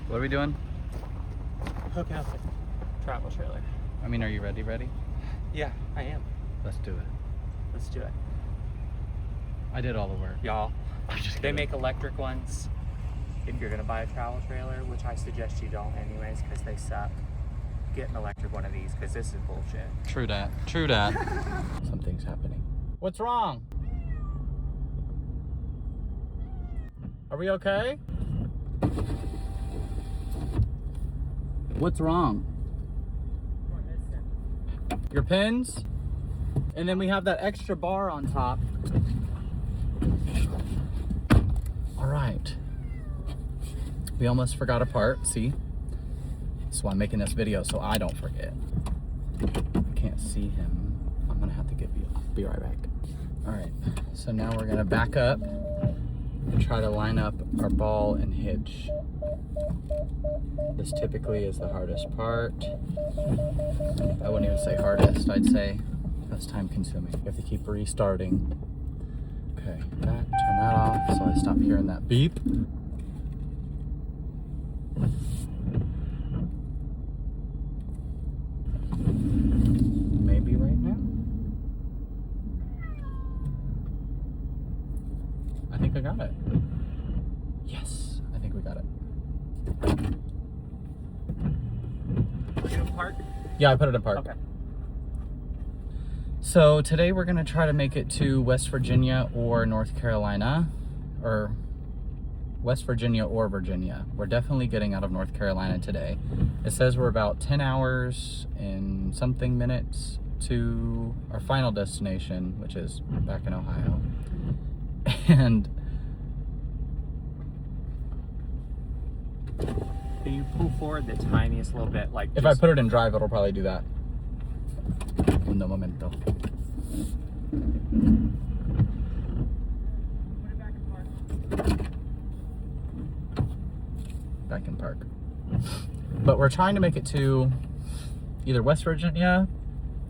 What are we doing? Hook up a travel trailer. I mean, are you ready? Yeah, I am. Let's do it. Let's do it. I did all the work. Y'all, I'm just they kidding. make electric ones. If you're gonna buy a travel trailer, which I suggest you don't anyways, because they suck, get an electric one of these, because this is bullshit. True that. True that. Something's happening. What's wrong? Are we okay? What's wrong? Your pins? And then we have that extra bar on top. All right. We almost forgot a part, see? That's why I'm making this video, so I don't forget. I can't see him. I'm gonna have to be right back. All right, so now we're gonna back up and try to line up our ball and hitch. This typically is the hardest part. I wouldn't even say hardest, I'd say most time consuming. You have to keep restarting. Okay, that, turn that off so I stop hearing that beep. Maybe right now? I think I got it. Yes, I think we got it. Are you in park? Yeah, I put it in park. Okay. So today we're gonna try to make it to West Virginia or North Carolina, or West Virginia or Virginia. We're definitely getting out of North Carolina today. It says we're about 10 hours and something minutes to our final destination, which is back in Ohio. And Can you pull forward the tiniest little bit? Like if I put it in drive, it'll probably do that. Un momento. Put it back in park. Back in park. But we're trying to make it to either West Virginia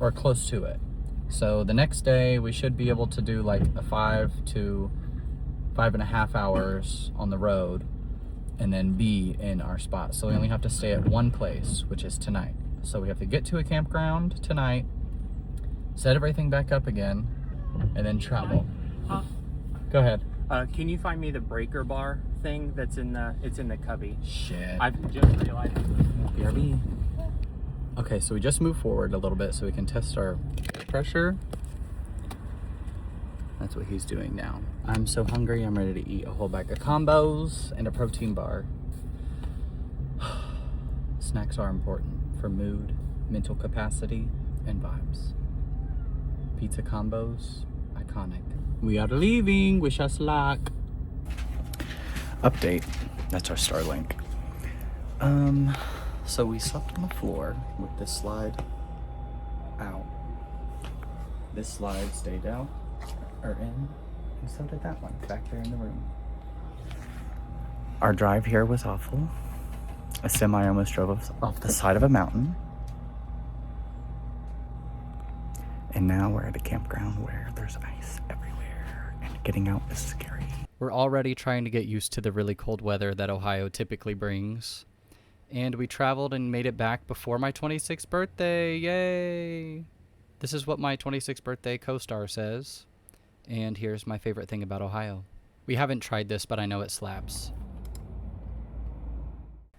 or close to it. So the next day we should be able to do like a 5 to 5.5 hours on the road and then be in our spot. So we only have to stay at one place, which is tonight. So we have to get to a campground tonight, set everything back up again, and then travel. Huh? Go ahead. Can you find me the breaker bar thing that's in the cubby? Shit. I've just realized. BRB. Okay, so we just moved forward a little bit so we can test our pressure. That's what he's doing now. I'm so hungry, I'm ready to eat a whole bag of combos and a protein bar. Snacks are important for mood, mental capacity, and vibes. Pizza combos, iconic. We are leaving, wish us luck. Update, that's our Starlink. So we slept on the floor with this slide out. This slide stayed out, or in, and so did that one back there in the room. Our drive here was awful. A semi almost drove us off the side of a mountain. And now we're at a campground where there's ice everywhere and getting out is scary. We're already trying to get used to the really cold weather that Ohio typically brings. And we traveled and made it back before my 26th birthday. Yay! This is what my 26th birthday co-star says. And here's my favorite thing about Ohio. We haven't tried this, but I know it slaps.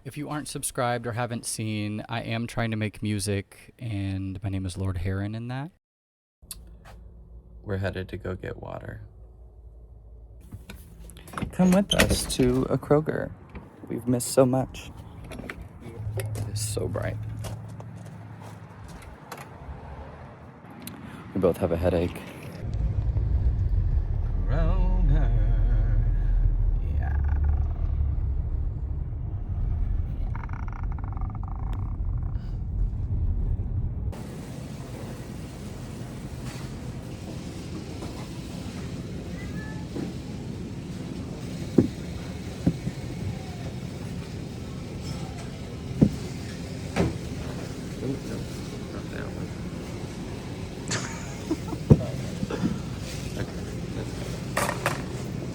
If you aren't subscribed or haven't seen, I am trying to make music, and my name is Lord Heron in that. We're headed to go get water. Come with us to a Kroger. We've missed so much. It's so bright. We both have a headache. Kroger. Yeah.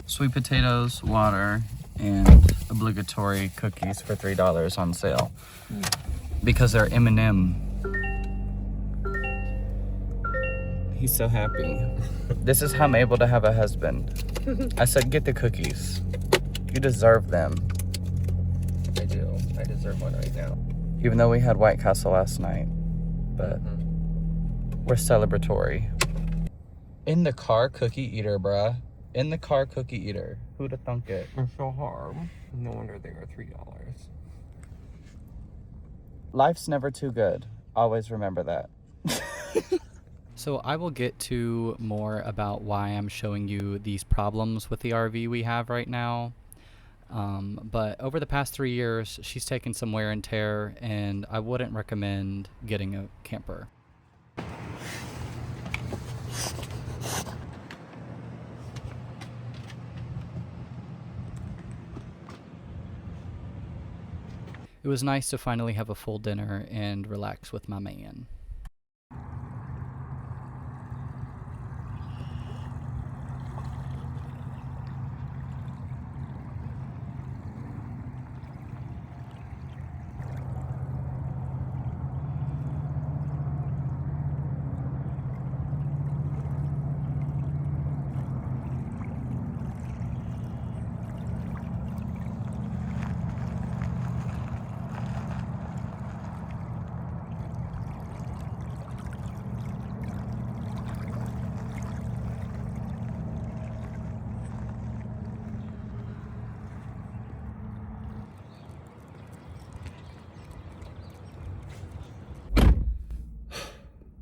Sweet potatoes, water, and a obligatory cookies for $3 on sale because they're M&M. He's so happy. This is how I'm able to have a husband. I said, get the cookies. You deserve them. I do. I deserve one right now. Even though we had White Castle last night, but we're celebratory. In the car, cookie eater, bruh. In the car, cookie eater. Who'd have thunk it? They're so hard. No wonder they are $3. Life's never too good. Always remember that. So I will get to more about why I'm showing you these problems with the RV we have right now. But over the past 3 years, she's taken some wear and tear, and I wouldn't recommend getting a camper. It was nice to finally have a full dinner and relax with my man.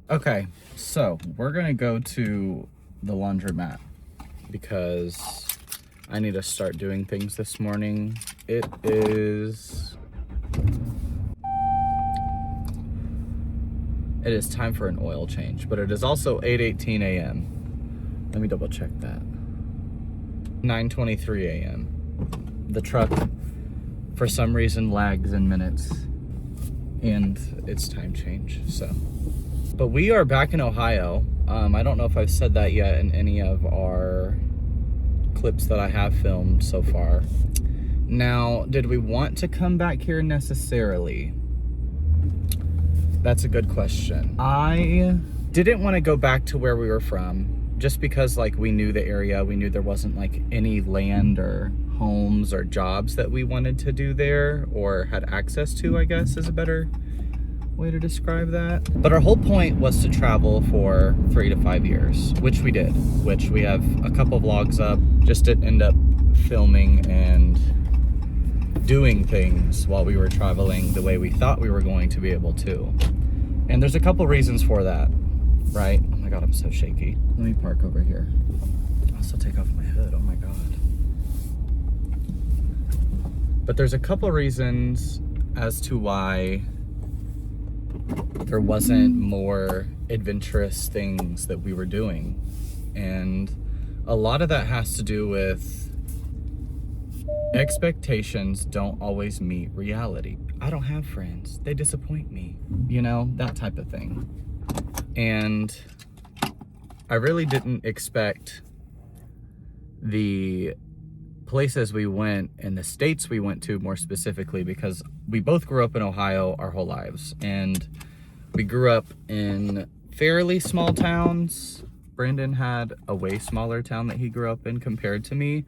Okay, so we're gonna go to the laundromat because I need to start doing things this morning. It is time for an oil change, but it is also 8:18 a.m. Let me double check that. 9:23 a.m. The truck, for some reason, lags in minutes, and it's time change, so. But we are back in Ohio. I don't know if I've said that yet in any of our clips that I have filmed so far. Now, did we want to come back here necessarily? That's a good question. I didn't want to go back to where we were from just because like we knew the area. We knew there wasn't like any land or homes or jobs that we wanted to do there or had access to, I guess is a better way to describe that. But our whole point was to travel for 3 to 5 years, which we did, which we have a couple vlogs up. Just didn't end up filming and doing things while we were traveling the way we thought we were going to be able to. And there's a couple reasons for that, right? Oh my God, I'm so shaky. Let me park over here. I'll also take off my hood, oh my God. But there's a couple reasons as to why there wasn't more adventurous things that we were doing. And a lot of that has to do with expectations don't always meet reality. I don't have friends. They disappoint me. You know, that type of thing. And I really didn't expect the places we went and the states we went to more specifically, because we both grew up in Ohio our whole lives. And we grew up in fairly small towns. Brandon had a way smaller town that he grew up in compared to me,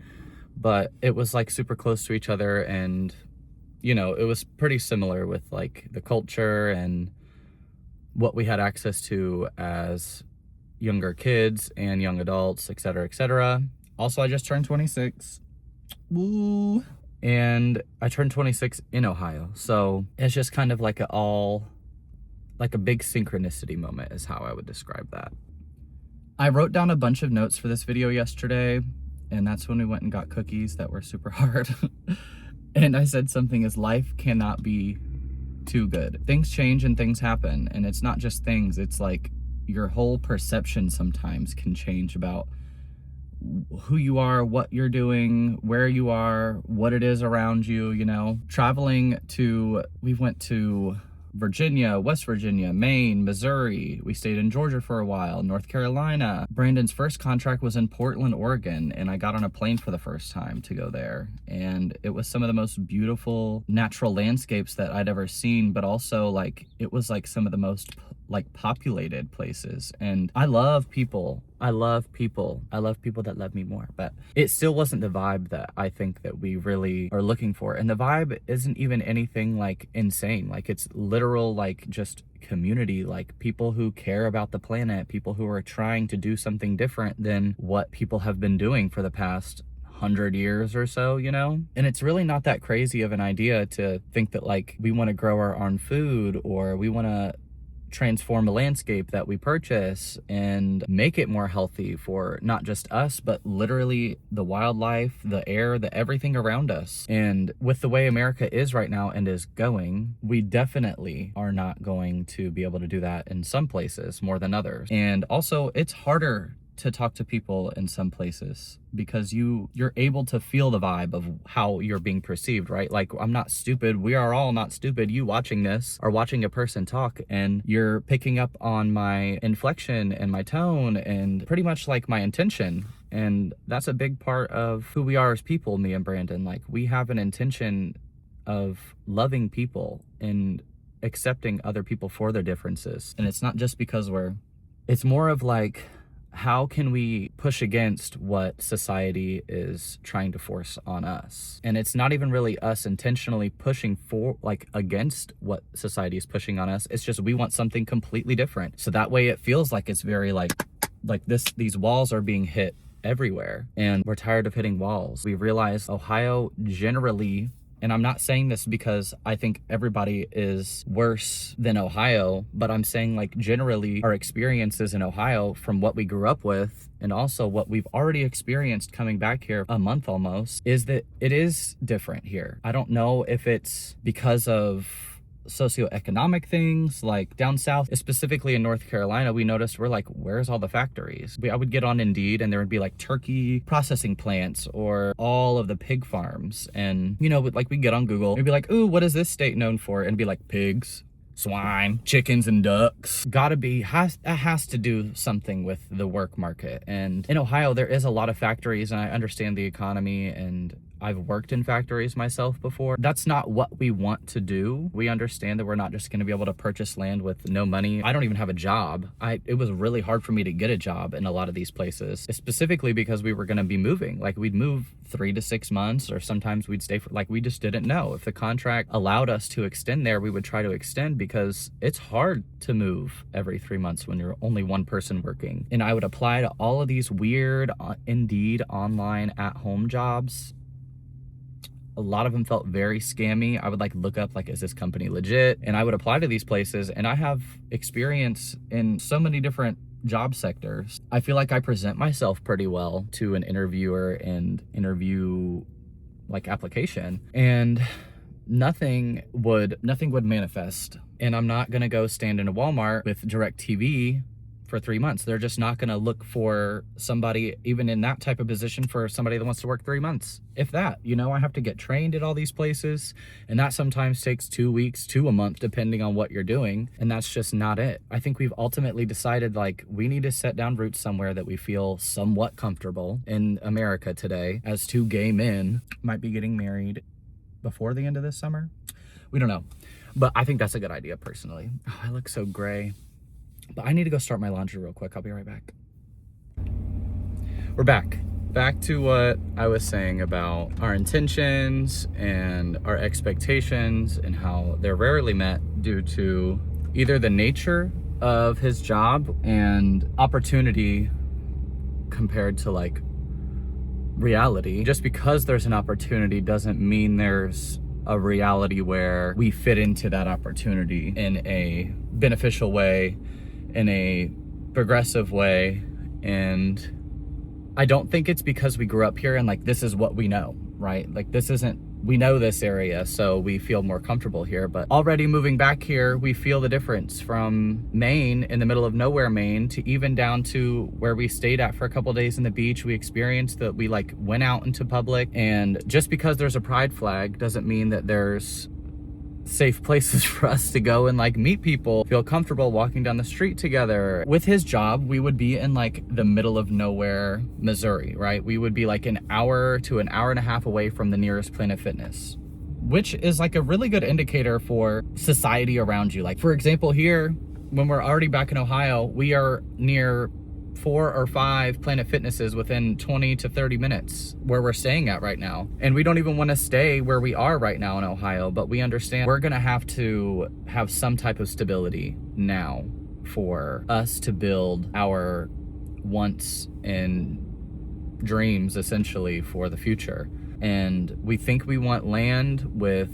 but it was like super close to each other, and you know, it was pretty similar with like the culture and what we had access to as younger kids and young adults, etc., etc. Also, I just turned 26. Woo! And I turned 26 in Ohio, so it's just kind of like a big synchronicity moment is how I would describe that. I wrote down a bunch of notes for this video yesterday, and that's when we went and got cookies that were super hard. And I said something as life cannot be too good. Things change and things happen, and it's not just things, it's like your whole perception sometimes can change about who you are, what you're doing, where you are, what it is around you, you know. We went to Virginia, West Virginia, Maine, Missouri. We stayed in Georgia for a while, North Carolina. Brandon's first contract was in Portland, Oregon, and I got on a plane for the first time to go there. And it was some of the most beautiful natural landscapes that I'd ever seen, but also like it was like some of the most like populated places. And I love people. I love people that love me more, but it still wasn't the vibe that I think that we really are looking for. And the vibe isn't even anything like insane. Like it's literal, like just community, like people who care about the planet, people who are trying to do something different than what people have been doing for the past 100 years or so, you know? And it's really not that crazy of an idea to think that like we want to grow our own food, or we want to transform a landscape that we purchase and make it more healthy for not just us, but literally the wildlife, the air, the everything around us. And with the way America is right now and is going, we definitely are not going to be able to do that in some places more than others. And also it's harder to talk to people in some places because you're able to feel the vibe of how you're being perceived, right? Like, I'm not stupid. We are all not stupid. You watching this are watching a person talk, and you're picking up on my inflection and my tone and pretty much like my intention. And that's a big part of who we are as people, me and Brandon. Like, we have an intention of loving people and accepting other people for their differences. And it's not just because it's more of like, how can we push against what society is trying to force on us? And it's not even really us intentionally pushing for, like, against what society is pushing on us. It's just we want something completely different. So that way it feels like it's very like these walls are being hit everywhere, and we're tired of hitting walls. We realize Ohio generally, and I'm not saying this because I think everybody is worse than Ohio, but I'm saying like generally our experiences in Ohio from what we grew up with, and also what we've already experienced coming back here a month almost, is that it is different here. I don't know if it's because of socioeconomic things, like down south, specifically in North Carolina, we noticed we're like, where's all the factories? I would get on Indeed and there would be like turkey processing plants or all of the pig farms. And, you know, like we get on Google, we'd be like, ooh, what is this state known for? And it'd be like pigs, swine, chickens, and ducks. That has to do something with the work market. And in Ohio, there is a lot of factories, and I understand the economy, and I've worked in factories myself before. That's not what we want to do. We understand that we're not just going to be able to purchase land with no money. I don't even have a job. It was really hard for me to get a job in a lot of these places, specifically because we were going to be moving. Like, we'd move 3 to 6 months, or sometimes we'd stay for, like, we just didn't know. If the contract allowed us to extend there, we would try to extend, because it's hard to move every 3 months when you're only one person working. And I would apply to all of these weird Indeed online at-home jobs. A lot of them felt very scammy. I would like look up, like, is this company legit? And I would apply to these places, and I have experience in so many different job sectors. I feel like I present myself pretty well to an interviewer and interview like application, and nothing would manifest. And I'm not gonna go stand in a Walmart with DirecTV for 3 months. They're just not gonna look for somebody, even in that type of position, for somebody that wants to work 3 months. If that, you know, I have to get trained at all these places, and that sometimes takes 2 weeks to a month, depending on what you're doing. And that's just not it. I think we've ultimately decided, like, we need to set down roots somewhere that we feel somewhat comfortable in America today, as 2 gay men might be getting married before the end of this summer. We don't know. But I think that's a good idea, personally. Oh, I look so gray. But I need to go start my laundry real quick. I'll be right back. We're back. Back to what I was saying about our intentions and our expectations, and how they're rarely met due to either the nature of his job and opportunity compared to like reality. Just because there's an opportunity doesn't mean there's a reality where we fit into that opportunity in a beneficial way, in a progressive way. And I don't think it's because we grew up here and like this is what we know, right? Like, we know this area, so we feel more comfortable here. But already moving back here, we feel the difference from Maine, in the middle of nowhere Maine, to even down to where we stayed at for a couple days in the beach. We experienced that we like went out into public, and just because there's a pride flag doesn't mean that there's safe places for us to go and like meet people, feel comfortable walking down the street together. With his job, we would be in like the middle of nowhere, Missouri, right? We would be like an hour to an hour and a half away from the nearest Planet Fitness, which is like a really good indicator for society around you. Like for example, here, when we're already back in Ohio, we are near 4 or 5 Planet Fitnesses within 20 to 30 minutes where we're staying at right now. And we don't even want to stay where we are right now in Ohio, but we understand we're gonna have to have some type of stability now for us to build our wants and dreams essentially for the future. And we think we want land with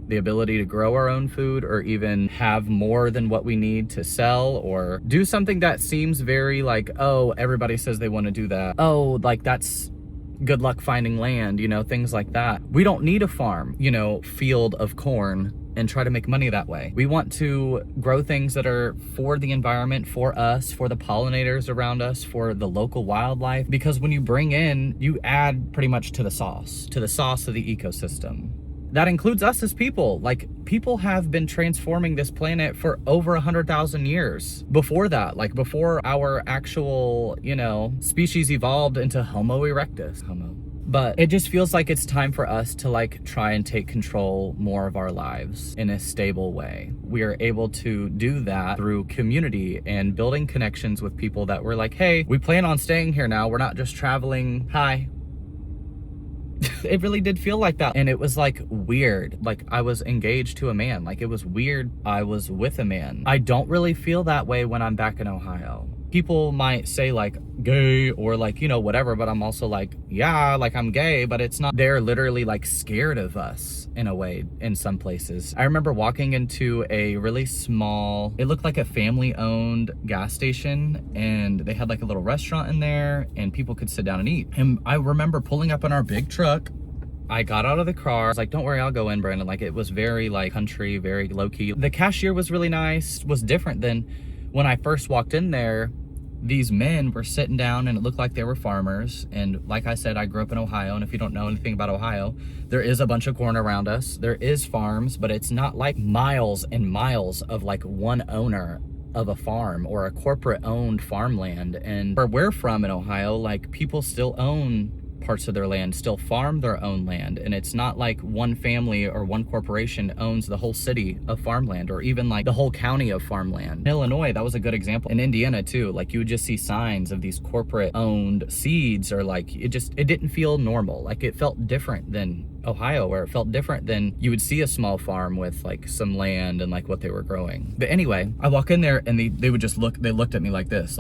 the ability to grow our own food, or even have more than what we need to sell, or do something that seems very like, oh, everybody says they want to do that. Oh, like that's good luck finding land, you know, things like that. We don't need a farm, you know, field of corn and try to make money that way. We want to grow things that are for the environment, for us, for the pollinators around us, for the local wildlife, because when you bring in, you add pretty much to the sauce of the ecosystem. That includes us as people. Like, people have been transforming this planet for over 100,000 years. Before that, like before our actual, you know, species evolved into Homo erectus. But it just feels like it's time for us to like try and take control more of our lives in a stable way. We are able to do that through community and building connections with people that were like, hey, we plan on staying here now. We're not just traveling. Hi. It really did feel like that. And it was like weird. Like I was engaged to a man. Like it was weird. I was with a man. I don't really feel that way when I'm back in Ohio. People might say like gay or like, you know, whatever, but I'm also like, yeah, like I'm gay, but it's not. They're literally like scared of us in a way in some places. I remember walking into a really small, it looked like a family owned gas station, and they had like a little restaurant in there and people could sit down and eat. And I remember pulling up in our big truck. I got out of the car. I was like, don't worry, I'll go in, Brandon. Like it was very like country, very low key. The cashier was really nice, was different than when I first walked in there. These men were sitting down and it looked like they were farmers. And like I said, I grew up in Ohio. And if you don't know anything about Ohio, there is a bunch of corn around us. There is farms, but it's not like miles and miles of like one owner of a farm or a corporate owned farmland. And where we're from in Ohio, like people still own parts of their land, still farm their own land, and it's not like one family or one corporation owns the whole city of farmland, or even like the whole county of farmland. In Illinois, that was a good example. In Indiana too, like you would just see signs of these corporate owned seeds, or like it didn't feel normal. Like it felt different than Ohio, where it felt different than you would see a small farm with like some land and like what they were growing. But anyway, I walk in there and they would just they looked at me like this,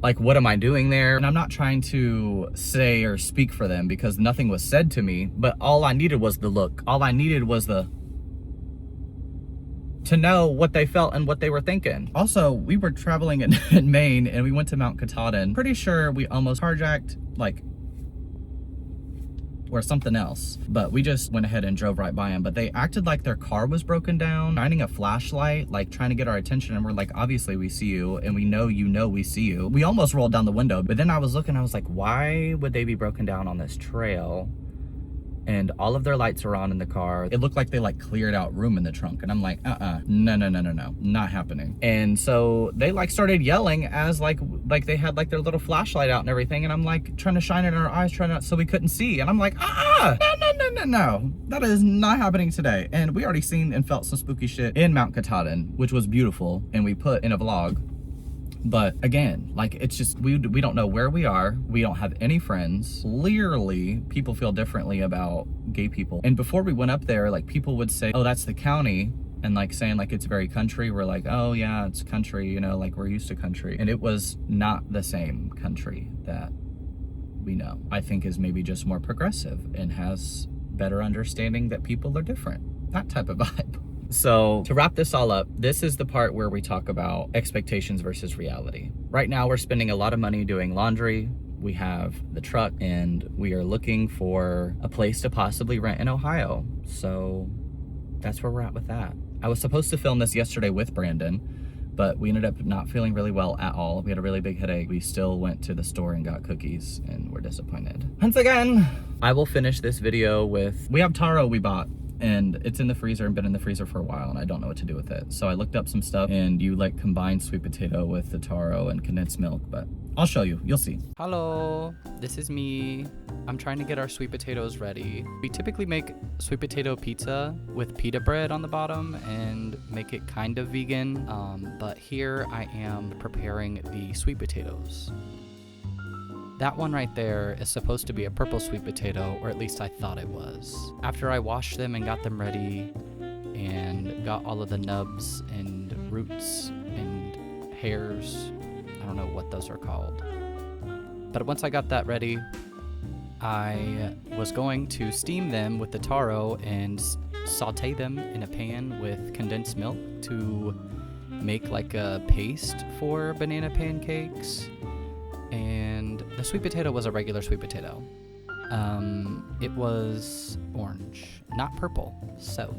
like, what am I doing there? And I'm not trying to say or speak for them because nothing was said to me, but all I needed was the look. All I needed was to know what they felt and what they were thinking. Also, we were traveling in Maine and we went to Mount Katahdin. Pretty sure we almost carjacked, like, or something else, but we just went ahead and drove right by them. But they acted like their car was broken down, shining a flashlight, like trying to get our attention. And we're like, obviously we see you, and we know we see you. We almost rolled down the window, but then I was looking, I was like, why would they be broken down on this trail? And all of their lights are on in the car. It looked like they like cleared out room in the trunk. And I'm like, no, not happening. And so they like started yelling as like they had like their little flashlight out and everything. And I'm like trying to shine it in our eyes, so we couldn't see. And I'm like, no, that is not happening today. And we already seen and felt some spooky shit in Mount Katahdin, which was beautiful. And we put in a vlog. But again, like it's just, we don't know where we are. We don't have any friends. Clearly, people feel differently about gay people. And before we went up there, like people would say, oh, that's the county. And like saying like it's very country. We're like, oh yeah, it's country, you know, like we're used to country. And it was not the same country that we know. I think is maybe just more progressive and has better understanding that people are different. That type of vibe. So to wrap this all up, this is the part where we talk about expectations versus reality. Right now, we're spending a lot of money doing laundry. We have the truck and we are looking for a place to possibly rent in Ohio. So that's where we're at with that. I was supposed to film this yesterday with Brandon, but we ended up not feeling really well at all. We had a really big headache. We still went to the store and got cookies and we're disappointed. Once again, I will finish this video with, we have taro we bought and it's in the freezer and been in the freezer for a while and I don't know what to do with it. So I looked up some stuff and you like combine sweet potato with the taro and condensed milk, but I'll show you, you'll see. Hello, this is me. I'm trying to get our sweet potatoes ready. We typically make sweet potato pizza with pita bread on the bottom and make it kind of vegan, but here I am preparing the sweet potatoes. That one right there is supposed to be a purple sweet potato, or at least I thought it was. After I washed them and got them ready and got all of the nubs and roots and hairs, I don't know what those are called. But once I got that ready, I was going to steam them with the taro and saute them in a pan with condensed milk to make like a paste for banana pancakes. And the sweet potato was a regular sweet potato. It was orange, not purple. So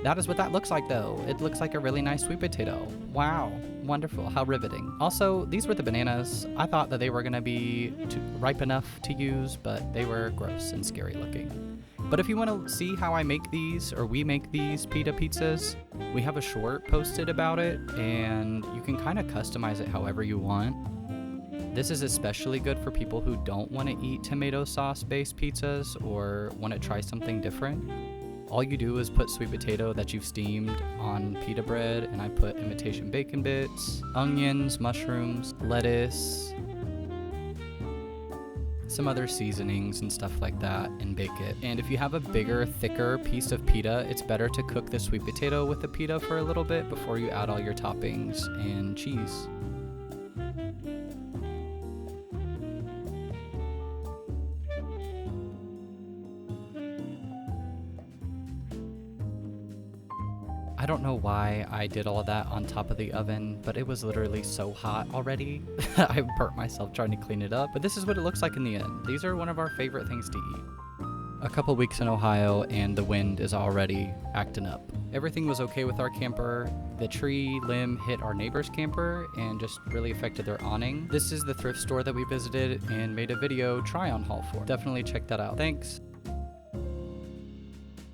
that is what that looks like though. It looks like a really nice sweet potato. Wow, wonderful, how riveting. Also, these were the bananas. I thought that they were gonna be ripe enough to use, but they were gross and scary looking. But if you wanna see how I make these, or we make these pita pizzas, we have a short posted about it, and you can kinda customize it however you want. This is especially good for people who don't wanna eat tomato sauce based pizzas or wanna try something different. All you do is put sweet potato that you've steamed on pita bread, and I put imitation bacon bits, onions, mushrooms, lettuce, some other seasonings and stuff like that, and bake it. And if you have a bigger, thicker piece of pita, it's better to cook the sweet potato with the pita for a little bit before you add all your toppings and cheese. I don't know why I did all of that on top of the oven, but it was literally so hot already. I burnt myself trying to clean it up, but this is what it looks like in the end. These are one of our favorite things to eat. A couple weeks in Ohio and the wind is already acting up. Everything was okay with our camper. The tree limb hit our neighbor's camper and just really affected their awning. This is the thrift store that we visited and made a video try on haul for. Definitely check that out. Thanks.